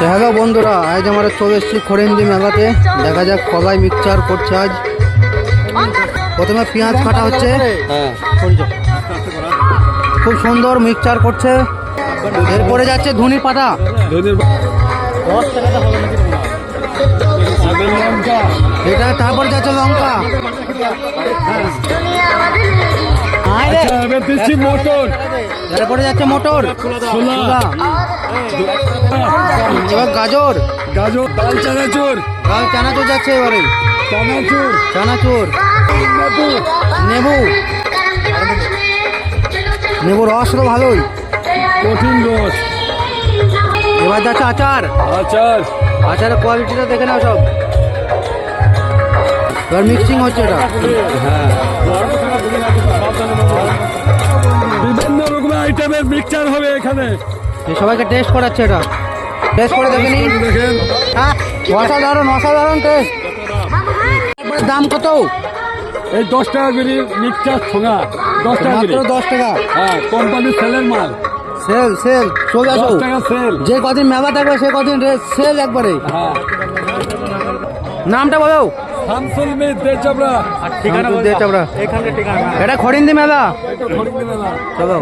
তো হ্যালো বন্ধুরা, আজ আমরা চলে এসেছি খড়িন্দি মেলাতে। দেখা যাক সবাই মিক্সচার করছে। আজ প্রথমে পেঁয়াজ কাটা হচ্ছে, খুব সুন্দর মিক্সচার করছে। এরপরে যাচ্ছে ধনে পাতা, এটা তারপর যাচ্ছে লঙ্কা, মোটর, এরপরে যাচ্ছে মটর, এবার গাজর, গাজর, ডাল চানাচুর, লাল চানাচুর যাচ্ছে, এবারে চানাচুর, চানাচুর, লেবু, নেবুর রস তো ভালোই, কঠিন রস, এবার যাচ্ছে আচার। আচার, আচারের কোয়ালিটিটা দেখে নাও সব। এবার মিক্সিং হচ্ছে এটা। বিভিন্ন রকমের আইটেমের মিক্সচার হবে এখানে। এই সবাইকে টেস্ট করাচ্ছে, এটা টেস্ট করে দেখে নিন। দেখেন, হ্যাঁ, অসাধারণ অসাধারণ টেস্ট। দাম কত? এই 10 টাকা করে মিক্সচার ছোঙা, 10 টাকা মাত্র করে। 10 টাকা। হ্যাঁ, কোম্পানির সেলের মাল, সেল সেল, চলে আসো। 10 টাকা সেল। যে কদিন মেলা থাকবে সে কদিন সেল একবারে। হ্যাঁ, নামটা বলো। শামসুল মির দেচাবড়া। ঠিকানা, এটা খড়িন্দি মেলা। এটা খড়িন্দি মেলা। চলো।